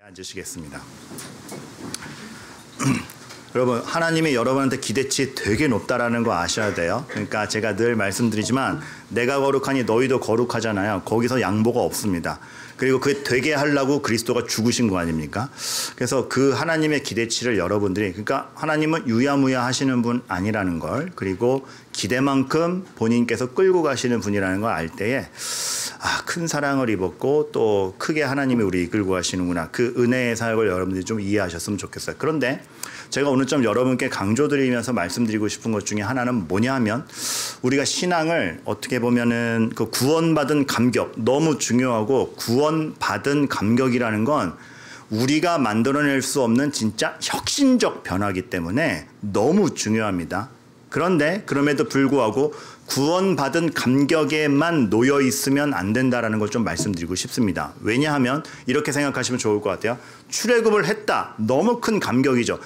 앉으시겠습니다. 여러분, 하나님이 여러분한테 기대치 되게 높다라는 거 아셔야 돼요. 그러니까 제가 늘 말씀드리지만 내가 거룩하니 너희도 거룩하잖아요. 거기서 양보가 없습니다. 그리고 그게 되게 하려고 그리스도가 죽으신 거 아닙니까? 그래서 그 하나님의 기대치를 여러분들이, 그러니까 하나님은 유야무야 하시는 분 아니라는 걸, 그리고 기대만큼 본인께서 끌고 가시는 분이라는 걸 알 때에 큰 사랑을 입었고 또 크게 하나님이 우리 이끌고 가시는구나. 그 은혜의 사역을 여러분들이 좀 이해하셨으면 좋겠어요. 그런데 제가 오늘 좀 여러분께 강조드리면서 말씀드리고 싶은 것 중에 하나는 뭐냐 하면, 우리가 신앙을 어떻게 보면은 그 구원받은 감격, 너무 중요하고, 구원받은 감격이라는 건 우리가 만들어낼 수 없는 진짜 혁신적 변화이기 때문에 너무 중요합니다. 그런데 그럼에도 불구하고 구원받은 감격에만 놓여 있으면 안 된다라는 걸 좀 말씀드리고 싶습니다. 왜냐하면 이렇게 생각하시면 좋을 것 같아요. 출애굽을 했다. 너무 큰 감격이죠.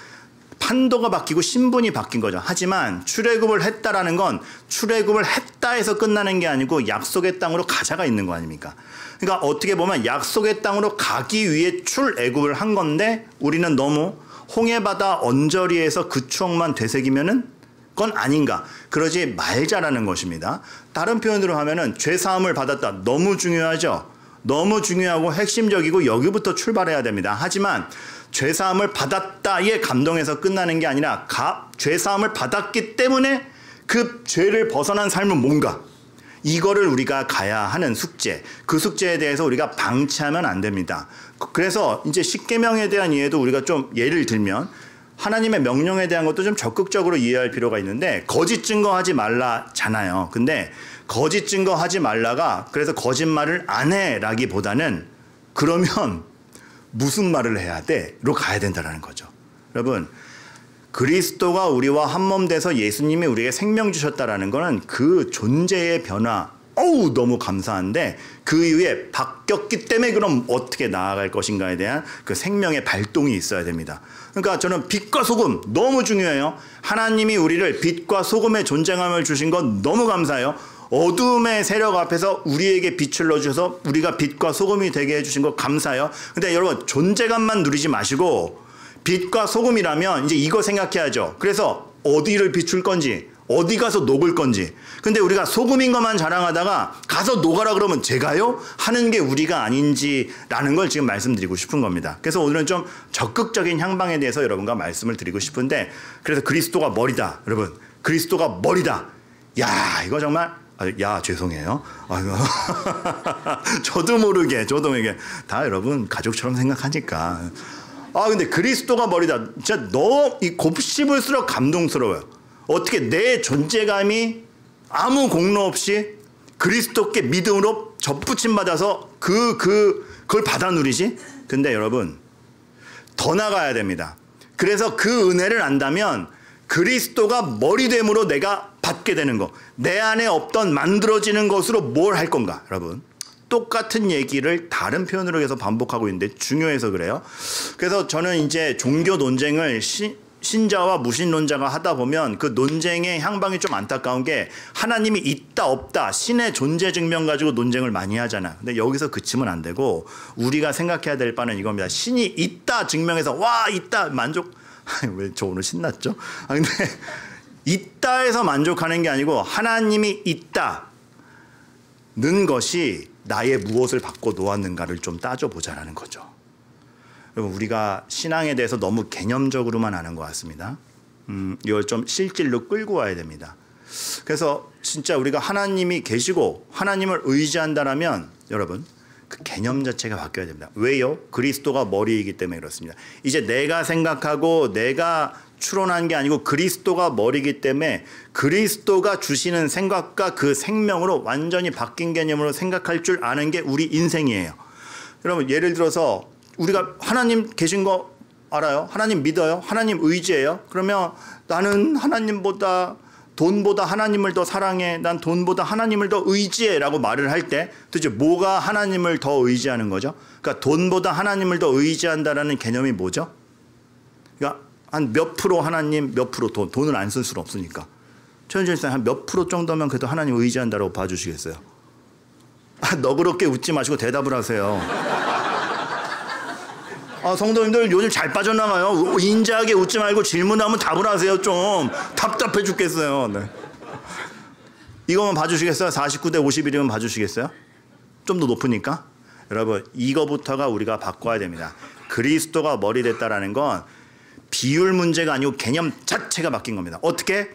판도가 바뀌고 신분이 바뀐 거죠. 하지만 출애굽을 했다라는 건 출애굽을 했다에서 끝나는 게 아니고 약속의 땅으로 가자가 있는 거 아닙니까? 그러니까 어떻게 보면 약속의 땅으로 가기 위해 출애굽을 한 건데, 우리는 너무 홍해바다 언저리에서 그 추억만 되새기면은 건 아닌가. 그러지 말자라는 것입니다. 다른 표현으로 하면은 죄사함을 받았다. 너무 중요하죠. 너무 중요하고 핵심적이고 여기부터 출발해야 됩니다. 하지만 죄사함을 받았다에 감동해서 끝나는 게 아니라 죄사함을 받았기 때문에 그 죄를 벗어난 삶은 뭔가, 이거를 우리가 가야 하는 숙제, 그 숙제에 대해서 우리가 방치하면 안 됩니다. 그래서 이제 십계명에 대한 이해도 우리가 좀 예를 들면, 하나님의 명령에 대한 것도 좀 적극적으로 이해할 필요가 있는데, 거짓 증거하지 말라잖아요. 근데 거짓 증거하지 말라가 그래서 거짓말을 안 해라기보다는 그러면 무슨 말을 해야 돼?로 가야 된다는 거죠. 여러분, 그리스도가 우리와 한몸 돼서 예수님이 우리에게 생명 주셨다라는 거는 그 존재의 변화, 너무 감사한데 그 이후에 바뀌었기 때문에 그럼 어떻게 나아갈 것인가에 대한 그 생명의 발동이 있어야 됩니다. 그러니까 저는 빛과 소금 너무 중요해요. 하나님이 우리를 빛과 소금의 존재감을 주신 건 너무 감사해요. 어둠의 세력 앞에서 우리에게 빛을 넣어주셔서 우리가 빛과 소금이 되게 해주신 거 감사해요. 근데 여러분, 존재감만 누리지 마시고 빛과 소금이라면 이제 이거 생각해야죠. 그래서 어디를 비출 건지, 어디 가서 녹을 건지. 근데 우리가 소금인 것만 자랑하다가 가서 녹아라 그러면 제가요? 하는 게 우리가 아닌지라는 걸 지금 말씀드리고 싶은 겁니다. 그래서 오늘은 좀 적극적인 향방에 대해서 여러분과 말씀을 드리고 싶은데, 그래서 그리스도가 머리다. 여러분, 그리스도가 머리다. 야, 이거 정말, 죄송해요. 저도 모르게 다 여러분 가족처럼 생각하니까. 근데 그리스도가 머리다. 진짜 이 곱씹을수록 감동스러워요. 어떻게 내 존재감이 아무 공로 없이 그리스도께 믿음으로 접붙임 받아서 그걸 받아 누리지? 근데 여러분, 더 나가야 됩니다. 그래서 그 은혜를 안다면 그리스도가 머리됨으로 내가 받게 되는 거, 내 안에 없던 만들어지는 것으로 뭘 할 건가? 여러분, 똑같은 얘기를 다른 표현으로 해서 반복하고 있는데 중요해서 그래요. 그래서 저는 이제 종교 논쟁을 신자와 무신론자가 하다 보면 그 논쟁의 향방이 좀 안타까운 게, 하나님이 있다 없다, 신의 존재 증명 가지고 논쟁을 많이 하잖아. 근데 여기서 그치면 안 되고 우리가 생각해야 될 바는 이겁니다. 신이 있다 증명해서 와 있다 만족. 왜 저 오늘 신났죠? 근데 있다에서 만족하는 게 아니고 하나님이 있다는 것이 나의 무엇을 바꿔 놓았는가를 좀 따져보자라는 거죠. 여러분, 우리가 신앙에 대해서 너무 개념적으로만 아는 것 같습니다. 이걸 좀 실질로 끌고 와야 됩니다. 그래서 진짜 우리가 하나님이 계시고 하나님을 의지한다라면 여러분, 그 개념 자체가 바뀌어야 됩니다. 왜요? 그리스도가 머리이기 때문에 그렇습니다. 이제 내가 생각하고 내가 추론한 게 아니고 그리스도가 머리이기 때문에 그리스도가 주시는 생각과 그 생명으로 완전히 바뀐 개념으로 생각할 줄 아는 게 우리 인생이에요. 여러분, 예를 들어서 우리가 하나님 계신 거 알아요? 하나님 믿어요? 하나님 의지해요? 그러면 나는 하나님보다, 돈보다 하나님을 더 사랑해, 난 돈보다 하나님을 더 의지해 라고 말을 할 때 도대체 뭐가 하나님을 더 의지하는 거죠? 그러니까 돈보다 하나님을 더 의지한다라는 개념이 뭐죠? 그러니까 한 몇 프로 하나님, 몇 프로 돈, 돈을 안 쓸 수는 없으니까. 최현준 한 몇 프로 정도면 그래도 하나님 의지한다라고 봐주시겠어요? 너그럽게 웃지 마시고 대답을 하세요. 성도님들 요즘 잘 빠져나가요. 인자하게 웃지 말고 질문하면 답을 하세요. 좀 답답해 죽겠어요. 네. 이거만 봐주시겠어요? 49대 51이면 봐주시겠어요? 좀 더 높으니까. 여러분, 이거부터가 우리가 바꿔야 됩니다. 그리스도가 머리 됐다라는 건 비율 문제가 아니고 개념 자체가 바뀐 겁니다. 어떻게?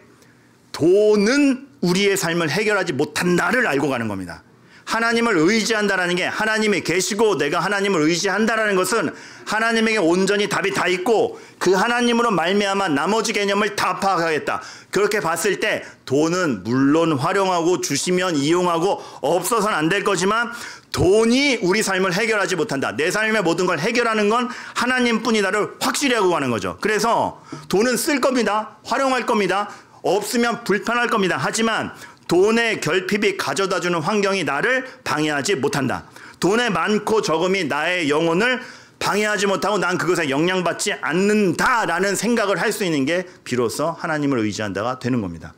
돈은 우리의 삶을 해결하지 못한다를 알고 가는 겁니다. 하나님을 의지한다라는 게, 하나님이 계시고 내가 하나님을 의지한다라는 것은 하나님에게 온전히 답이 다 있고 그 하나님으로 말미암아 나머지 개념을 다 파악하겠다. 그렇게 봤을 때 돈은 물론 활용하고 주시면 이용하고 없어서는 안 될 거지만 돈이 우리 삶을 해결하지 못한다. 내 삶의 모든 걸 해결하는 건 하나님뿐이다를 확실히 하고 가는 거죠. 그래서 돈은 쓸 겁니다. 활용할 겁니다. 없으면 불편할 겁니다. 하지만 돈의 결핍이 가져다주는 환경이 나를 방해하지 못한다. 돈의 많고 적음이 나의 영혼을 방해하지 못하고 난 그것에 영향받지 않는다라는 생각을 할 수 있는 게 비로소 하나님을 의지한다가 되는 겁니다.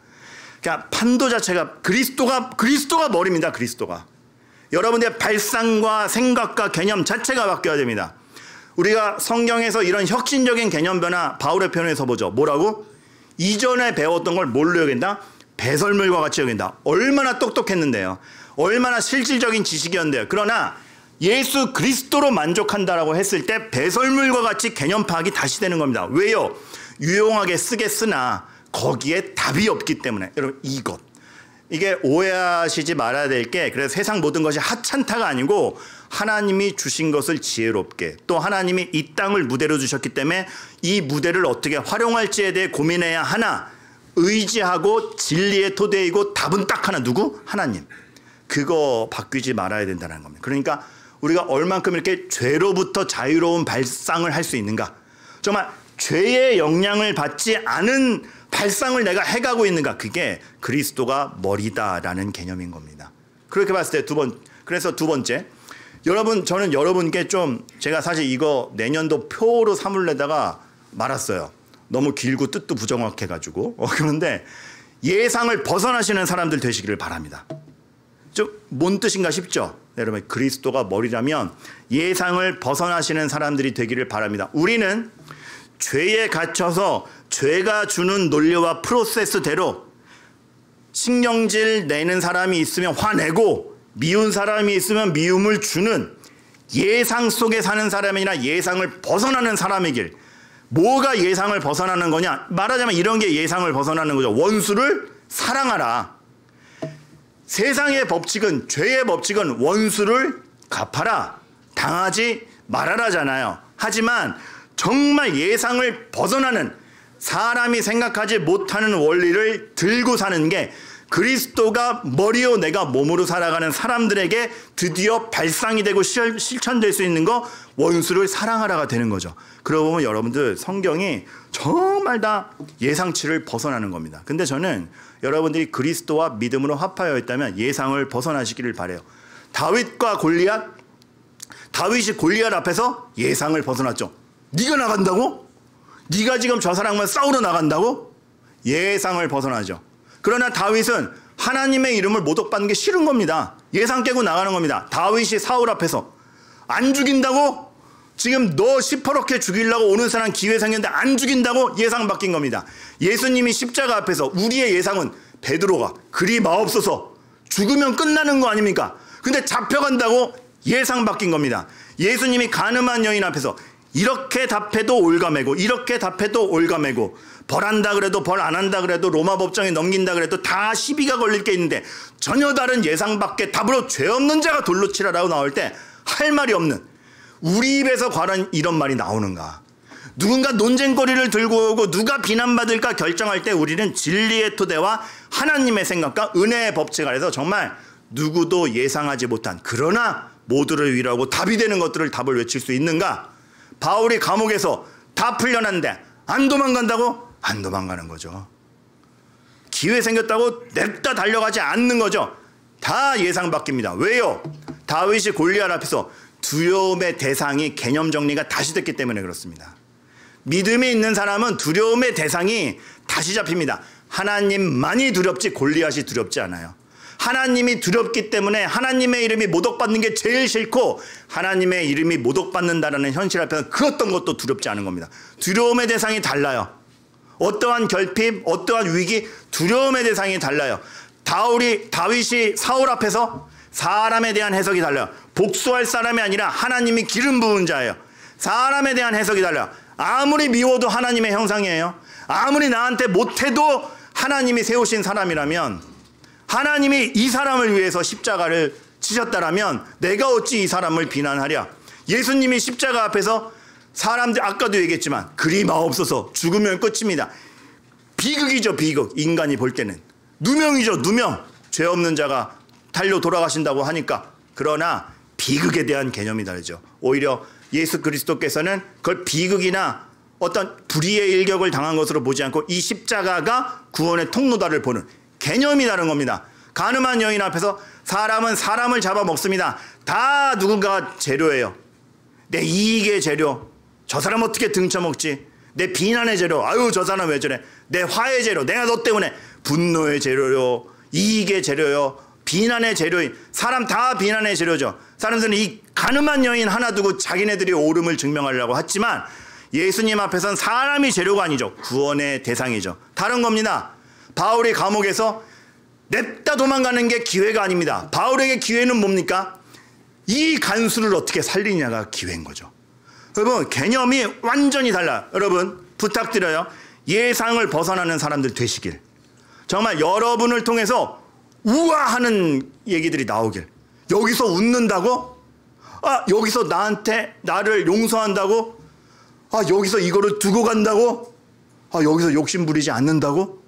그러니까 판도 자체가 그리스도가 머리입니다. 그리스도가. 여러분의 발상과 생각과 개념 자체가 바뀌어야 됩니다. 우리가 성경에서 이런 혁신적인 개념 변화 바울의 표현에서 보죠. 뭐라고? 이전에 배웠던 걸 뭘로 여긴다? 배설물과 같이 여긴다. 얼마나 똑똑했는데요. 얼마나 실질적인 지식이었는데요. 그러나 예수 그리스도로 만족한다라고 했을 때 배설물과 같이 개념 파악이 다시 되는 겁니다. 왜요? 유용하게 쓰겠으나 거기에 답이 없기 때문에. 여러분, 이게 오해하시지 말아야 될 게, 그래서 세상 모든 것이 하찮다가 아니고 하나님이 주신 것을 지혜롭게, 또 하나님이 이 땅을 무대로 주셨기 때문에 이 무대를 어떻게 활용할지에 대해 고민해야 하나, 의지하고 진리의 토대이고 답은 딱 하나, 누구? 하나님. 그거 바뀌지 말아야 된다는 겁니다. 그러니까 우리가 얼만큼 이렇게 죄로부터 자유로운 발상을 할 수 있는가, 정말 죄의 영향을 받지 않은 발상을 내가 해가고 있는가, 그게 그리스도가 머리다라는 개념인 겁니다. 그렇게 봤을 때 그래서 두 번째, 여러분, 저는 여러분께 좀, 제가 사실 이거 내년도 표로 삼으려다가 말았어요. 너무 길고 뜻도 부정확해가지고. 그런데 예상을 벗어나시는 사람들 되시기를 바랍니다. 좀 뭔 뜻인가 싶죠? 여러분, 그리스도가 머리라면 예상을 벗어나시는 사람들이 되기를 바랍니다. 우리는 죄에 갇혀서 죄가 주는 논리와 프로세스대로 신경질 내는 사람이 있으면 화내고 미운 사람이 있으면 미움을 주는 예상 속에 사는 사람이 아니라 예상을 벗어나는 사람이길. 뭐가 예상을 벗어나는 거냐? 말하자면 이런 게 예상을 벗어나는 거죠. 원수를 사랑하라. 세상의 법칙은, 죄의 법칙은 원수를 갚아라, 당하지 말아라잖아요. 하지만 정말 예상을 벗어나는, 사람이 생각하지 못하는 원리를 들고 사는 게 그리스도가 머리요 내가 몸으로 살아가는 사람들에게 드디어 발상이 되고 실천될 수 있는 거, 원수를 사랑하라가 되는 거죠. 그러고 보면 여러분들 성경이 정말 다 예상치를 벗어나는 겁니다. 근데 저는 여러분들이 그리스도와 믿음으로 합하여 있다면 예상을 벗어나시기를 바라요. 다윗과 골리앗, 다윗이 골리앗 앞에서 예상을 벗어났죠. 네가 나간다고? 네가 지금 저 사람과 싸우러 나간다고? 예상을 벗어나죠. 그러나 다윗은 하나님의 이름을 모독받는 게 싫은 겁니다. 예상 깨고 나가는 겁니다. 다윗이 사울 앞에서 안 죽인다고? 지금 너 시퍼렇게 죽이려고 오는 사람 기회 생겼는데 안 죽인다고? 예상 바뀐 겁니다. 예수님이 십자가 앞에서 우리의 예상은 베드로가 그리 마옵소서, 죽으면 끝나는 거 아닙니까? 근데 잡혀간다고? 예상 바뀐 겁니다. 예수님이 가늠한 여인 앞에서 이렇게 답해도 올가매고 이렇게 답해도 올가매고, 벌한다 그래도 벌 안 한다 그래도 로마 법정에 넘긴다 그래도 다 시비가 걸릴 게 있는데 전혀 다른 예상 밖에 답으로 죄 없는 자가 돌로 치라라고 나올 때 할 말이 없는, 우리 입에서 과연 이런 말이 나오는가? 누군가 논쟁거리를 들고 오고 누가 비난받을까 결정할 때 우리는 진리의 토대와 하나님의 생각과 은혜의 법칙 아래서 정말 누구도 예상하지 못한, 그러나 모두를 위로하고 답이 되는 것들을 답을 외칠 수 있는가? 바울이 감옥에서 다 풀려났는데 안 도망간다고? 안 도망가는 거죠. 기회 생겼다고 냅다 달려가지 않는 거죠. 다 예상 바뀝니다. 왜요? 다윗이 골리앗 앞에서 두려움의 대상이 개념 정리가 다시 됐기 때문에 그렇습니다. 믿음이 있는 사람은 두려움의 대상이 다시 잡힙니다. 하나님만이 두렵지 골리앗이 두렵지 않아요. 하나님이 두렵기 때문에 하나님의 이름이 모독받는 게 제일 싫고 하나님의 이름이 모독받는다는 현실 앞에서 그 어떤 것도 두렵지 않은 겁니다. 두려움의 대상이 달라요. 어떠한 결핍, 어떠한 위기, 두려움의 대상이 달라요. 다윗이 사울 앞에서 사람에 대한 해석이 달라요. 복수할 사람이 아니라 하나님이 기름 부은 자예요. 사람에 대한 해석이 달라요. 아무리 미워도 하나님의 형상이에요. 아무리 나한테 못해도 하나님이 세우신 사람이라면, 하나님이 이 사람을 위해서 십자가를 지셨다라면 내가 어찌 이 사람을 비난하랴. 예수님이 십자가 앞에서 사람들, 아까도 얘기했지만 그리 마옵소서, 죽으면 끝입니다. 비극이죠, 비극. 인간이 볼 때는 누명이죠, 누명. 죄 없는 자가 달려 돌아가신다고 하니까. 그러나 비극에 대한 개념이 다르죠. 오히려 예수 그리스도께서는 그걸 비극이나 어떤 불의의 일격을 당한 것으로 보지 않고 이 십자가가 구원의 통로다를 보는 개념이 다른 겁니다. 가늠한 여인 앞에서 사람은 사람을 잡아먹습니다. 다 누군가가 재료예요. 내 이익의 재료. 저 사람 어떻게 등쳐먹지? 내 비난의 재료. 아유, 저 사람 왜 저래? 내 화의 재료. 내가 너 때문에. 분노의 재료요, 이익의 재료요, 비난의 재료인 사람 다 비난의 재료죠. 사람들은 이 가늠한 여인 하나 두고 자기네들이 옳음을 증명하려고 했지만 예수님 앞에서는 사람이 재료가 아니죠. 구원의 대상이죠. 다른 겁니다. 바울이 감옥에서 냅다 도망가는 게 기회가 아닙니다. 바울에게 기회는 뭡니까? 이 간수를 어떻게 살리냐가 기회인 거죠. 여러분, 개념이 완전히 달라요. 여러분, 부탁드려요. 예상을 벗어나는 사람들 되시길. 정말 여러분을 통해서 우아하는 얘기들이 나오길. 여기서 웃는다고? 아, 여기서 나를 용서한다고? 아, 여기서 이거를 두고 간다고? 아, 여기서 욕심 부리지 않는다고?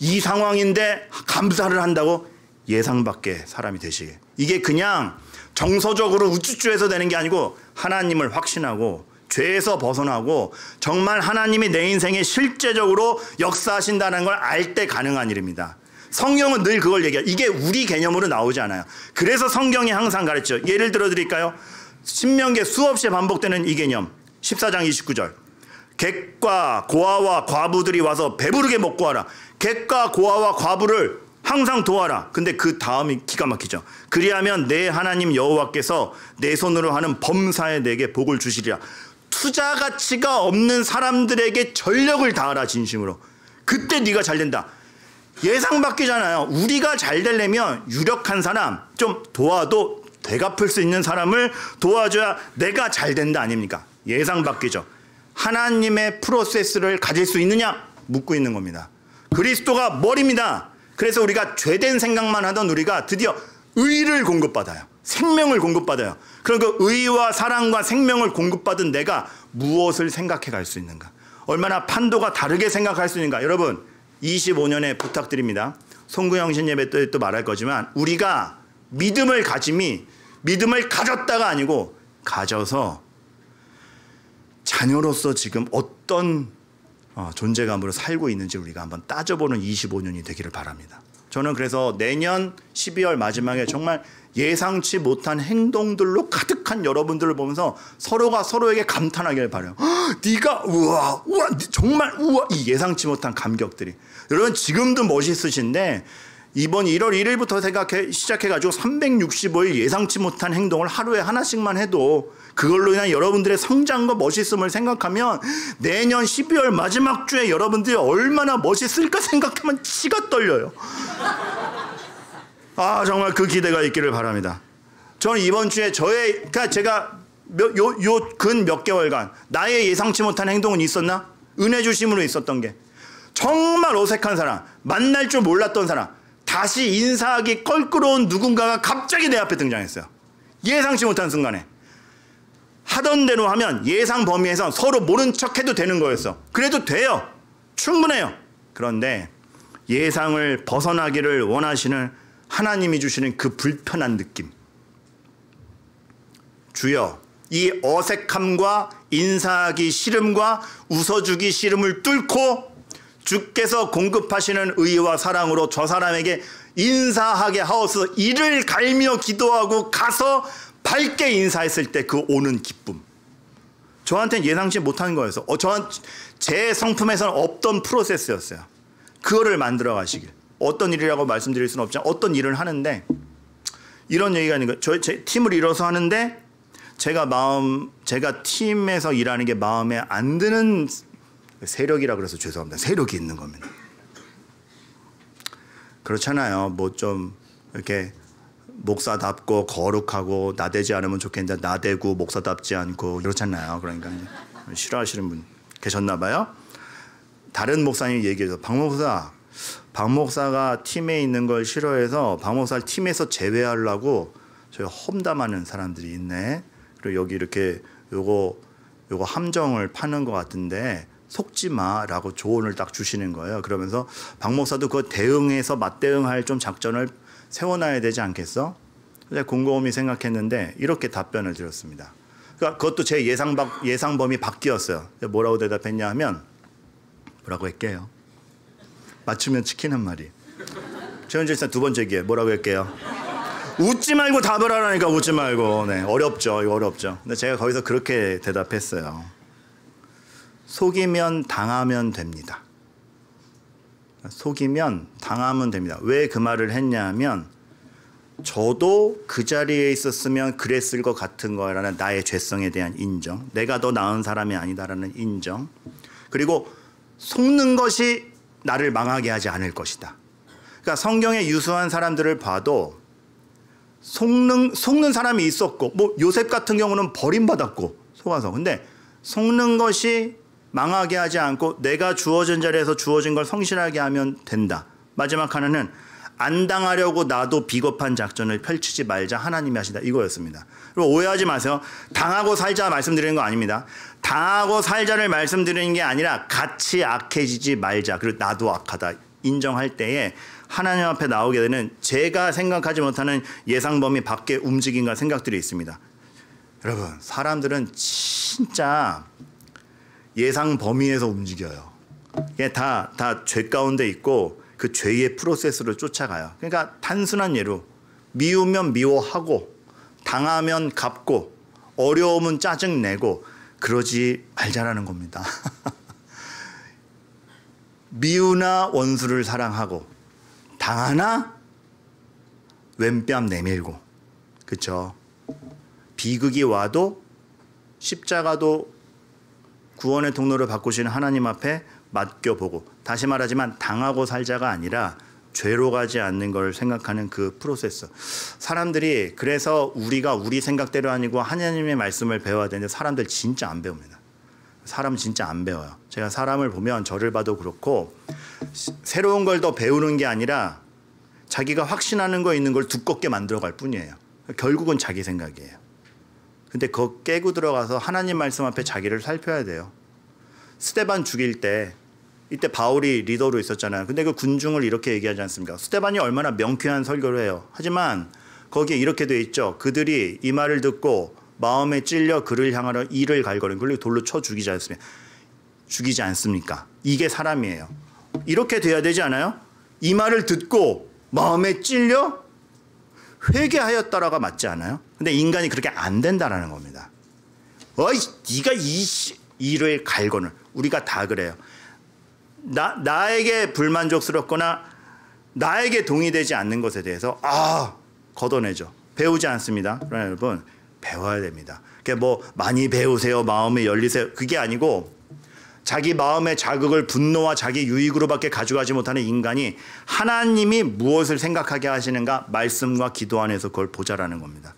이 상황인데 감사를 한다고? 예상 밖의 사람이 되시게. 이게 그냥 정서적으로 우쭈쭈해서 되는 게 아니고 하나님을 확신하고 죄에서 벗어나고 정말 하나님이 내 인생에 실제적으로 역사하신다는 걸 알 때 가능한 일입니다. 성경은 늘 그걸 얘기해요. 이게 우리 개념으로 나오지 않아요. 그래서 성경이 항상 가르쳐요. 예를 들어 드릴까요? 신명기에 수없이 반복되는 이 개념. 14장 29절. 객과 고아와 과부들이 와서 배부르게 먹고 하라. 객과 고아와 과부를 항상 도와라. 근데 그 다음이 기가 막히죠. 그리하면 내 하나님 여호와께서 내 손으로 하는 범사에 내게 복을 주시리라. 투자 가치가 없는 사람들에게 전력을 다하라, 진심으로. 그때 네가 잘 된다. 예상 밖이잖아요. 우리가 잘 되려면 유력한 사람, 좀 도와도 되갚을 수 있는 사람을 도와줘야 내가 잘 된다 아닙니까? 예상 밖이죠. 하나님의 프로세스를 가질 수 있느냐? 묻고 있는 겁니다. 그리스도가 머리입니다. 그래서 우리가 죄된 생각만 하던 우리가 드디어 의를 공급받아요. 생명을 공급받아요. 그럼 그 의와 사랑과 생명을 공급받은 내가 무엇을 생각해 갈 수 있는가? 얼마나 판도가 다르게 생각할 수 있는가? 여러분, 25년에 부탁드립니다. 송구영신 예배 때 또 말할 거지만 우리가 믿음을 가졌다가 아니고 가져서 자녀로서 지금 어떤 존재감으로 살고 있는지 우리가 한번 따져보는 25년이 되기를 바랍니다. 저는 그래서 내년 12월 마지막에 정말 예상치 못한 행동들로 가득한 여러분들을 보면서 서로가 서로에게 감탄하길 바라요. 네가 우와 정말 우와, 이 예상치 못한 감격들이. 여러분, 지금도 멋있으신데 이번 1월 1일부터 시작해가지고 365일 예상치 못한 행동을 하루에 하나씩만 해도 그걸로 인한 여러분들의 성장과 멋있음을 생각하면 내년 12월 마지막 주에 여러분들이 얼마나 멋있을까 생각하면 치가 떨려요. 아, 정말 그 기대가 있기를 바랍니다. 저는 이번 주에 그러니까 제가 근 몇 개월간 나의 예상치 못한 행동은 있었나? 은혜 주심으로 있었던 게 정말 어색한 사람, 만날 줄 몰랐던 사람, 다시 인사하기 껄끄러운 누군가가 갑자기 내 앞에 등장했어요. 예상치 못한 순간에. 하던 대로 하면 예상 범위에서 서로 모른 척해도 되는 거였어. 그래도 돼요. 충분해요. 그런데 예상을 벗어나기를 원하시는 하나님이 주시는 그 불편한 느낌. 주여, 이 어색함과 인사하기 싫음과 웃어주기 싫음을 뚫고 주께서 공급하시는 의와 사랑으로 저 사람에게 인사하게 하옵소서. 이를 갈며 기도하고 가서 밝게 인사했을 때 그 오는 기쁨. 저한테는 예상치 못한 거였어. 제 성품에서는 없던 프로세스였어요. 그거를 만들어 가시길. 어떤 일이라고 말씀드릴 수는 없지만 어떤 일을 하는데 이런 얘기가 있는 거예요. 제 팀을 이뤄서 하는데 제가 팀에서 일하는 게 마음에 안 드는 세력이라 그래서 죄송합니다. 세력이 있는 겁니다. 그렇잖아요. 뭐 좀 이렇게 목사답고 거룩하고 나대지 않으면 좋겠는데 나대고 목사답지 않고 그렇잖아요. 그러니까 싫어하시는 분 계셨나 봐요. 다른 목사님이 얘기해서 박 목사가 팀에 있는 걸 싫어해서 박 목사를 팀에서 제외하려고 저희 험담하는 사람들이 있네. 그리고 여기 이렇게 요거 함정을 파는 것 같은데 속지 마라고 조언을 딱 주시는 거예요. 그러면서 박 목사도 그 대응해서 맞대응할 좀 작전을 세워놔야 되지 않겠어? 제가 곰곰이 생각했는데 이렇게 답변을 드렸습니다. 그러니까 그것도 제 예상 범위 바뀌었어요. 뭐라고 대답했냐 하면 뭐라고 할게요? 맞추면 치킨 한 마리. 최현주 일단 두 번째 기회 뭐라고 할게요? 웃지 말고 답을 하라니까 웃지 말고. 네, 어렵죠. 이거 어렵죠. 근데 제가 거기서 그렇게 대답했어요. 속이면 당하면 됩니다. 속이면 당하면 됩니다. 왜 그 말을 했냐면 저도 그 자리에 있었으면 그랬을 것 같은 거라는 나의 죄성에 대한 인정. 내가 더 나은 사람이 아니다라는 인정. 그리고 속는 것이 나를 망하게 하지 않을 것이다. 그러니까 성경에 유수한 사람들을 봐도 속는 사람이 있었고 뭐 요셉 같은 경우는 버림받았고 속아서. 근데 속는 것이 망하게 하지 않고 내가 주어진 자리에서 주어진 걸 성실하게 하면 된다. 마지막 하나는 안 당하려고 나도 비겁한 작전을 펼치지 말자. 하나님이 하신다. 이거였습니다. 그리고 오해하지 마세요. 당하고 살자 말씀드리는 거 아닙니다. 당하고 살자를 말씀드리는 게 아니라 같이 악해지지 말자. 그리고 나도 악하다. 인정할 때에 하나님 앞에 나오게 되는 제가 생각하지 못하는 예상 범위 밖의 움직임과 생각들이 있습니다. 여러분, 사람들은 진짜 예상 범위에서 움직여요. 이게 다 죄 가운데 있고 그 죄의 프로세스를 쫓아가요. 그러니까 단순한 예로 미우면 미워하고 당하면 갚고 어려우면 짜증내고 그러지 말자라는 겁니다. 미우나 원수를 사랑하고 당하나 왼뺨 내밀고 그렇죠. 비극이 와도 십자가도 구원의 통로를 바꾸시는 하나님 앞에 맡겨보고 다시 말하지만 당하고 살자가 아니라 죄로 가지 않는 걸 생각하는 그 프로세스. 사람들이 그래서 우리가 우리 생각대로 아니고 하나님의 말씀을 배워야 되는데 사람들 진짜 안 배웁니다. 사람 진짜 안 배워요. 제가 사람을 보면 저를 봐도 그렇고 새로운 걸 더 배우는 게 아니라 자기가 확신하는 거 있는 걸 두껍게 만들어갈 뿐이에요. 결국은 자기 생각이에요. 근데 그거 깨고 들어가서 하나님 말씀 앞에 자기를 살펴야 돼요. 스데반 죽일 때 이때 바울이 리더로 있었잖아요. 근데 그 군중을 이렇게 얘기하지 않습니까? 스데반이 얼마나 명쾌한 설교를 해요. 하지만 거기에 이렇게 돼 있죠. 그들이 이 말을 듣고 마음에 찔려 그를 향하여 이를 갈거리고 그리고 돌로 쳐 죽이지 않습니까? 이게 사람이에요. 이렇게 돼야 되지 않아요? 이 말을 듣고 마음에 찔려 회개하였다라가 맞지 않아요? 근데 인간이 그렇게 안 된다라는 겁니다. 어이, 네가 이를 갈거는 우리가 다 그래요. 나에게 불만족스럽거나 나에게 동의되지 않는 것에 대해서 걷어내죠. 배우지 않습니다. 그러나 여러분 배워야 됩니다. 그게 뭐 많이 배우세요, 마음에 열리세요. 그게 아니고 자기 마음의 자극을 분노와 자기 유익으로밖에 가져가지 못하는 인간이 하나님이 무엇을 생각하게 하시는가 말씀과 기도 안에서 그걸 보자라는 겁니다.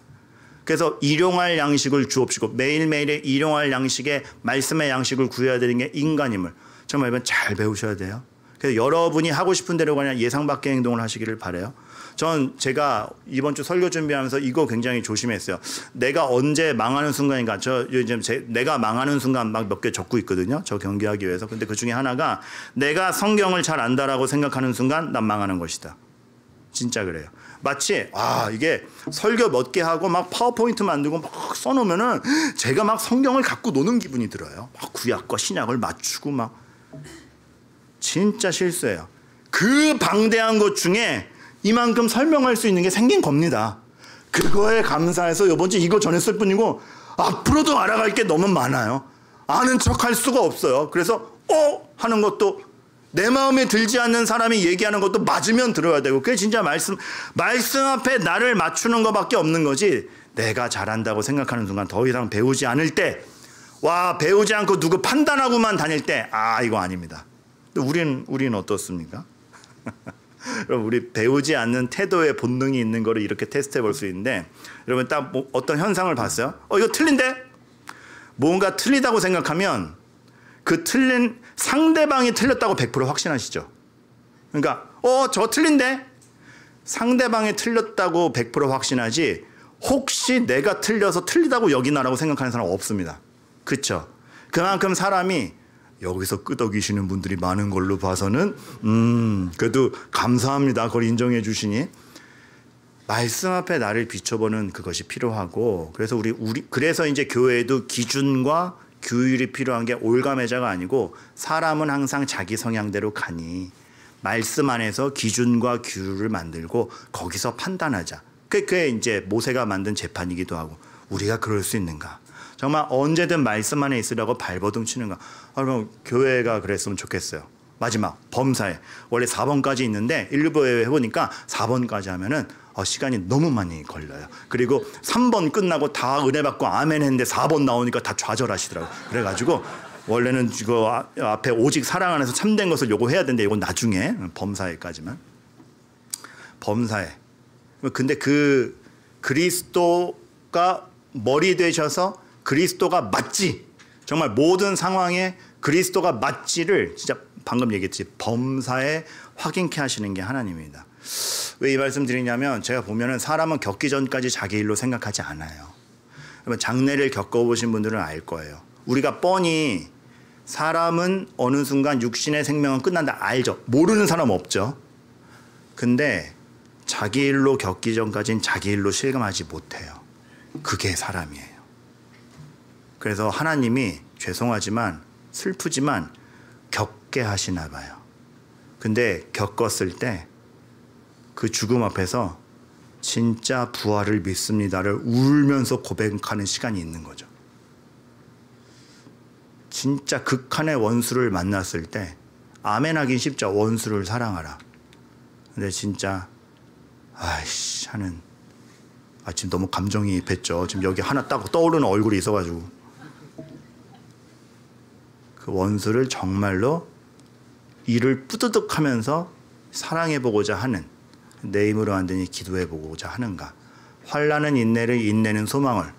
그래서 일용할 양식을 주옵시고 매일매일의 일용할 양식에 말씀의 양식을 구해야 되는 게 인간임을 정말 여러분 잘 배우셔야 돼요. 그래서 여러분이 하고 싶은 대로 그냥 예상 밖의 행동을 하시기를 바라요. 제가 이번 주 설교 준비하면서 이거 굉장히 조심했어요. 내가 언제 망하는 순간인가. 저 요즘 내가 망하는 순간 막 몇 개 적고 있거든요. 저 경계하기 위해서. 근데 그 중에 하나가 내가 성경을 잘 안다라고 생각하는 순간 난 망하는 것이다. 진짜 그래요. 마치 이게 설교 몇 개 하고 막 파워포인트 만들고 막 써놓으면은 제가 막 성경을 갖고 노는 기분이 들어요. 막 구약과 신약을 맞추고 막 진짜 실수예요. 그 방대한 것 중에 이만큼 설명할 수 있는 게 생긴 겁니다. 그거에 감사해서 이번 주 이거 전했을 뿐이고 앞으로도 알아갈 게 너무 많아요. 아는 척 할 수가 없어요. 그래서 하는 것도 내 마음에 들지 않는 사람이 얘기하는 것도 맞으면 들어야 되고, 그게 진짜 말씀 앞에 나를 맞추는 것밖에 없는 거지. 내가 잘한다고 생각하는 순간 더 이상 배우지 않을 때, 배우지 않고 누구 판단하고만 다닐 때, 이거 아닙니다. 우리는 어떻습니까? 여러분, 우리 배우지 않는 태도의 본능이 있는 거를 이렇게 테스트해 볼 수 있는데, 여러분 딱 어떤 현상을 봤어요? 이거 틀린데? 뭔가 틀리다고 생각하면 그 틀린 상대방이 틀렸다고 100% 확신하시죠? 그러니까 저 틀린데? 상대방이 틀렸다고 100% 확신하지, 혹시 내가 틀려서 틀리다고 여기나라고 생각하는 사람 없습니다. 그렇죠? 그만큼 사람이 여기서 끄덕이시는 분들이 많은 걸로 봐서는 그래도 감사합니다. 그걸 인정해 주시니. 말씀 앞에 나를 비춰보는 그것이 필요하고, 그래서 그래서 이제 교회에도 기준과 규율이 필요한 게 올가매자가 아니고, 사람은 항상 자기 성향대로 가니 말씀 안에서 기준과 규율을 만들고 거기서 판단하자. 그게 이제 모세가 만든 재판이기도 하고, 우리가 그럴 수 있는가? 정말 언제든 말씀 안에 있으라고 발버둥 치는가? 그럼 교회가 그랬으면 좋겠어요. 마지막 범사에 원래 4번까지 있는데 1부에 해보니까 4번까지 하면은 시간이 너무 많이 걸려요. 그리고 3번 끝나고 다 은혜 받고 아멘 했는데 4번 나오니까 다 좌절하시더라고요. 그래가지고 원래는 이거 앞에 오직 사랑 안에서 참된 것을 요구해야 되는데 이건 나중에 범사에까지만. 범사에. 근데 그 그리스도가 머리 되셔서 그리스도가 맞지, 정말 모든 상황에 그리스도가 맞지를 진짜 방금 얘기했지, 범사에 확인케 하시는 게 하나님입니다. 왜 이 말씀 드리냐면, 제가 보면은 사람은 겪기 전까지 자기 일로 생각하지 않아요. 장례를 겪어보신 분들은 알 거예요. 우리가 뻔히 사람은 어느 순간 육신의 생명은 끝난다 알죠. 모르는 사람 없죠. 근데 자기 일로 겪기 전까지는 자기 일로 실감하지 못해요. 그게 사람이에요. 그래서 하나님이 죄송하지만 슬프지만 겪게 하시나 봐요. 근데 겪었을 때 그 죽음 앞에서 진짜 부활을 믿습니다를 울면서 고백하는 시간이 있는 거죠. 진짜 극한의 원수를 만났을 때 아멘 하긴 쉽죠. 원수를 사랑하라. 근데 진짜 하는 지금 너무 감정이입했죠. 지금 여기 하나 딱 떠오르는 얼굴이 있어가지고, 그 원수를 정말로 이를 뿌드득하면서 사랑해보고자 하는, 내 힘으로 안 되니 기도해보고자 하는가. 환난은 인내를, 인내는 소망을.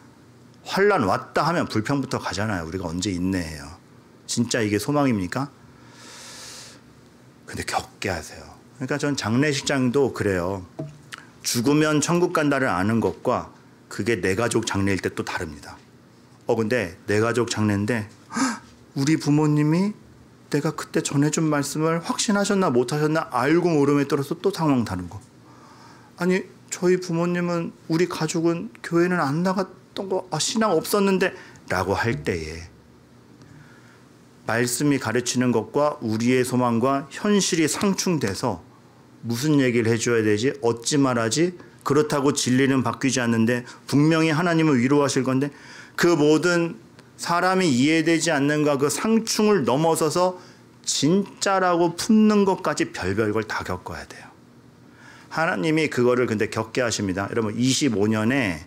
환난 왔다 하면 불평부터 가잖아요. 우리가 언제 인내해요? 진짜 이게 소망입니까? 근데 겪게 하세요. 그러니까 전 장례식장도 그래요. 죽으면 천국 간다를 아는 것과 그게 내 가족 장례일 때 또 다릅니다. 근데 내 가족 장례인데 우리 부모님이 내가 그때 전해준 말씀을 확신하셨나 못하셨나 알고 모름에 따라서 또 상황 다르고, 아니 저희 부모님은, 우리 가족은 교회는 안 나갔던 거, 신앙 없었는데 라고 할 때에 말씀이 가르치는 것과 우리의 소망과 현실이 상충돼서 무슨 얘기를 해줘야 되지? 어찌 말하지? 그렇다고 진리는 바뀌지 않는데 분명히 하나님은 위로하실 건데, 그 모든 사람이 이해되지 않는가 그 상충을 넘어서서 진짜라고 품는 것까지 별별 걸 다 겪어야 돼요. 하나님이 그거를 근데 겪게 하십니다. 여러분 25년에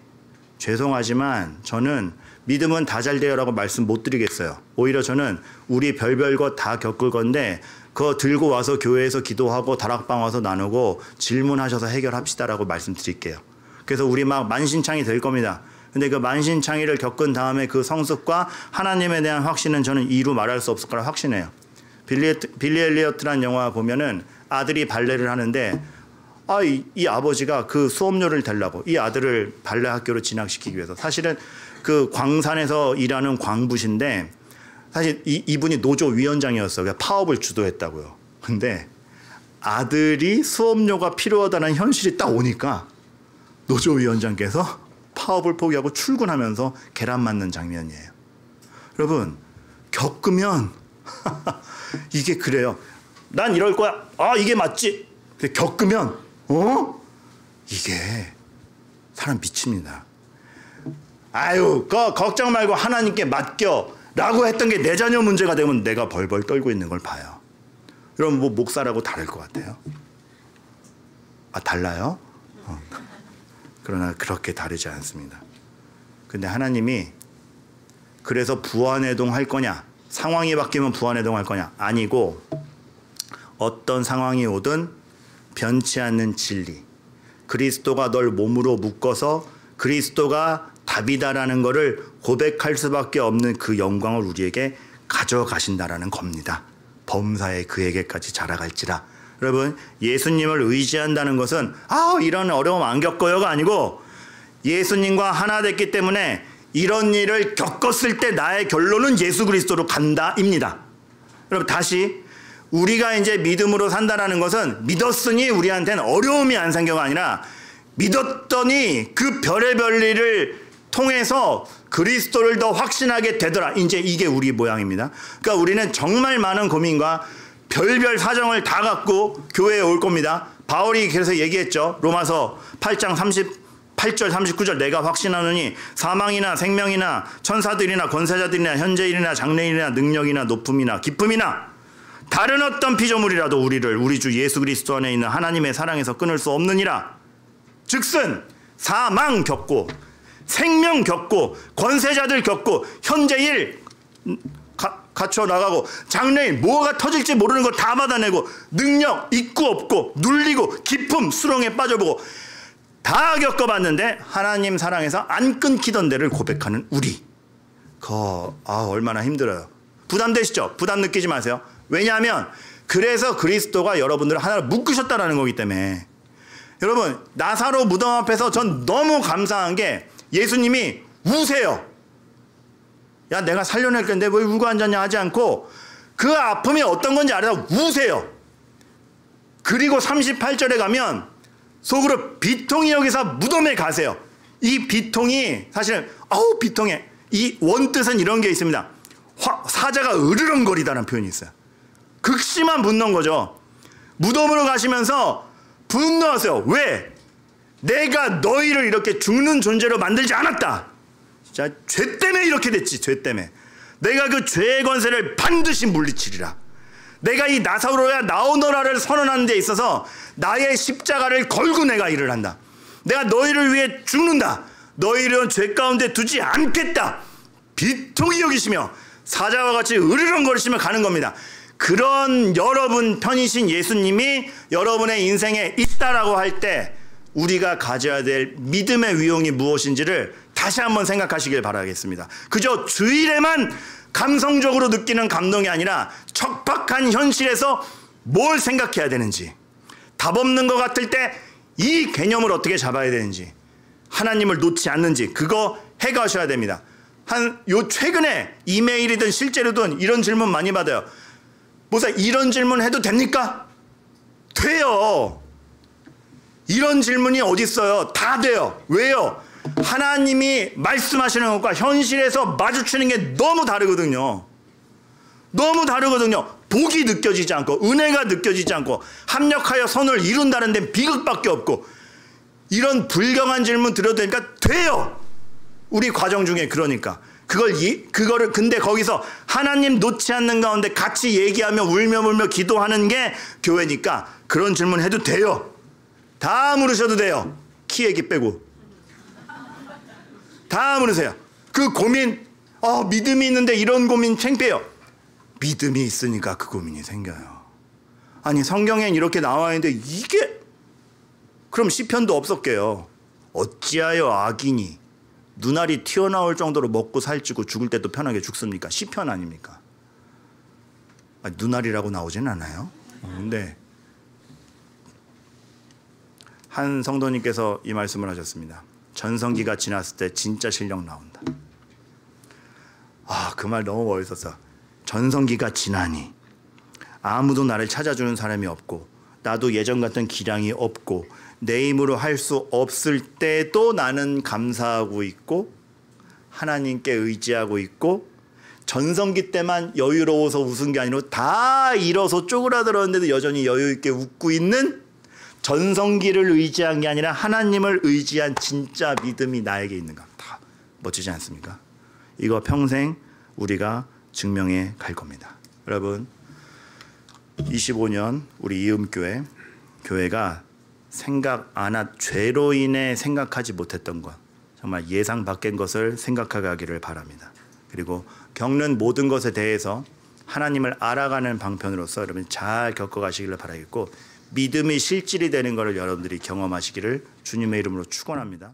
죄송하지만 저는 믿음은 다 잘 돼요라고 말씀 못 드리겠어요. 오히려 저는 우리 별별 거 다 겪을 건데 그거 들고 와서 교회에서 기도하고 다락방 와서 나누고 질문하셔서 해결합시다라고 말씀드릴게요. 그래서 우리 막 만신창이 될 겁니다. 근데 그 만신창이를 겪은 다음에 그 성숙과 하나님에 대한 확신은 저는 이루 말할 수 없을 거라 확신해요. 빌리 엘리어트란 영화 보면은 아들이 발레를 하는데 이 아버지가 그 수업료를 달라고 이 아들을 발레 학교로 진학시키기 위해서, 사실은 그 광산에서 일하는 광부신데 사실 이분이 노조 위원장이었어요. 파업을 주도했다고요. 근데 아들이 수업료가 필요하다는 현실이 딱 오니까 노조 위원장께서 파업을 포기하고 출근하면서 계란 맞는 장면이에요. 여러분 겪으면 이게 그래요. 난 이럴 거야. 이게 맞지. 근데 겪으면 이게 사람 미칩니다. 걱정 말고 하나님께 맡겨 라고 했던 게 내 자녀 문제가 되면 내가 벌벌 떨고 있는 걸 봐요. 여러분 뭐 목사라고 다를 것 같아요? 아, 달라요? 그러나 그렇게 다르지 않습니다. 근데 하나님이 그래서 부안해동 할 거냐? 상황이 바뀌면 부안해동 할 거냐? 아니고 어떤 상황이 오든 변치 않는 진리, 그리스도가 널 몸으로 묶어서 그리스도가 답이다라는 것을 고백할 수밖에 없는 그 영광을 우리에게 가져가신다라는 겁니다. 범사에 그에게까지 자라갈지라. 여러분, 예수님을 의지한다는 것은 이런 어려움 안 겪어요가 아니고 예수님과 하나 됐기 때문에 이런 일을 겪었을 때 나의 결론은 예수 그리스도로 간다입니다. 여러분, 다시 우리가 이제 믿음으로 산다라는 것은 믿었으니 우리한테는 어려움이 안 생겨가 아니라 믿었더니 그 별의별 일을 통해서 그리스도를 더 확신하게 되더라. 이제 이게 우리 모양입니다. 그러니까 우리는 정말 많은 고민과 별별 사정을 다 갖고 교회에 올 겁니다. 바울이 그래서 얘기했죠. 로마서 8장 38절 39절 내가 확신하노니 사망이나 생명이나 천사들이나 권세자들이나 현재일이나 장래일이나 능력이나 높음이나 기쁨이나 다른 어떤 피조물이라도 우리를 우리 주 예수 그리스도 안에 있는 하나님의 사랑에서 끊을 수 없느니라. 즉슨 사망 겪고 생명 겪고 권세자들 겪고 현재일 갇혀 나가고 장래일 뭐가 터질지 모르는 거 다 받아내고 능력 있고 없고 눌리고 기쁨 수렁에 빠져보고 다 겪어봤는데 하나님 사랑에서 안 끊기던 데를 고백하는 우리. 얼마나 힘들어요. 부담되시죠? 부담 느끼지 마세요. 왜냐하면 그래서 그리스도가 여러분들을 하나로 묶으셨다는 거기 때문에. 여러분, 나사로 무덤 앞에서 전 너무 감사한 게 예수님이 우세요. 야, 내가 살려낼 건데 왜 울고 앉았냐 하지 않고 그 아픔이 어떤 건지 알아서 우세요. 그리고 38절에 가면 속으로 비통이 여기서 무덤에 가세요. 이 비통이 사실은 비통해. 이 원뜻은 이런 게 있습니다. 사자가 으르렁거리다는 표현이 있어요. 극심한 분노인 거죠. 무덤으로 가시면서 분노하세요. 왜? 내가 너희를 이렇게 죽는 존재로 만들지 않았다. 자, 죄 때문에 이렇게 됐지. 죄 때문에. 내가 그 죄의 권세를 반드시 물리치리라. 내가 이 나사로야 나오너라를 선언하는 데 있어서 나의 십자가를 걸고 내가 일을 한다. 내가 너희를 위해 죽는다. 너희를 죄 가운데 두지 않겠다. 비통히 여기시며 사자와 같이 으르렁거리시며 가는 겁니다. 그런 여러분 편이신 예수님이 여러분의 인생에 있다라고 할 때 우리가 가져야 될 믿음의 위용이 무엇인지를 다시 한번 생각하시길 바라겠습니다. 그저 주일에만 감성적으로 느끼는 감동이 아니라 척박한 현실에서 뭘 생각해야 되는지, 답 없는 것 같을 때 이 개념을 어떻게 잡아야 되는지, 하나님을 놓지 않는지 그거 해가셔야 됩니다. 최근에 이메일이든 실제로든 이런 질문 많이 받아요. 목사, 이런 질문 해도 됩니까? 돼요. 이런 질문이 어디 있어요? 다 돼요. 왜요? 하나님이 말씀하시는 것과 현실에서 마주치는 게 너무 다르거든요. 너무 다르거든요. 복이 느껴지지 않고 은혜가 느껴지지 않고 합력하여 선을 이룬다는 데는 비극밖에 없고 이런 불경한 질문 드려도 되니까 돼요. 우리 과정 중에 그러니까. 그거를 근데 거기서 하나님 놓지 않는 가운데 같이 얘기하며 울며 기도하는 게 교회니까 그런 질문 해도 돼요. 다 물으셔도 돼요. 키 얘기 빼고. 다 물으세요. 그 고민, 믿음이 있는데 이런 고민 창피해요. 믿음이 있으니까 그 고민이 생겨요. 아니, 성경엔 이렇게 나와 있는데 이게, 그럼 시편도 없었게요. 어찌하여 악인이 눈알이 튀어나올 정도로 먹고 살찌고 죽을 때도 편하게 죽습니까? 시편 아닙니까? 눈알이라고 나오진 않아요. 근데 한 성도님께서 이 말씀을 하셨습니다. 전성기가 지났을 때 진짜 실력 나온다. 그 말 너무 멋있었어. 전성기가 지나니 아무도 나를 찾아주는 사람이 없고 나도 예전 같은 기량이 없고 내 힘으로 할 수 없을 때도 나는 감사하고 있고 하나님께 의지하고 있고 전성기 때만 여유로워서 웃은 게 아니라 다 잃어서 쪼그라들었는데도 여전히 여유 있게 웃고 있는 전성기를 의지한 게 아니라 하나님을 의지한 진짜 믿음이 나에게 있는가. 다 멋지지 않습니까? 이거 평생 우리가 증명해 갈 겁니다. 여러분, 25년 우리 이음교회 교회가 죄로 인해 생각하지 못했던 것, 정말 예상 밖인 것을 생각하기를 바랍니다. 그리고 겪는 모든 것에 대해서 하나님을 알아가는 방편으로서 여러분 잘 겪어가시기를 바라겠고, 믿음이 실질이 되는 것을 여러분들이 경험하시기를 주님의 이름으로 축원합니다.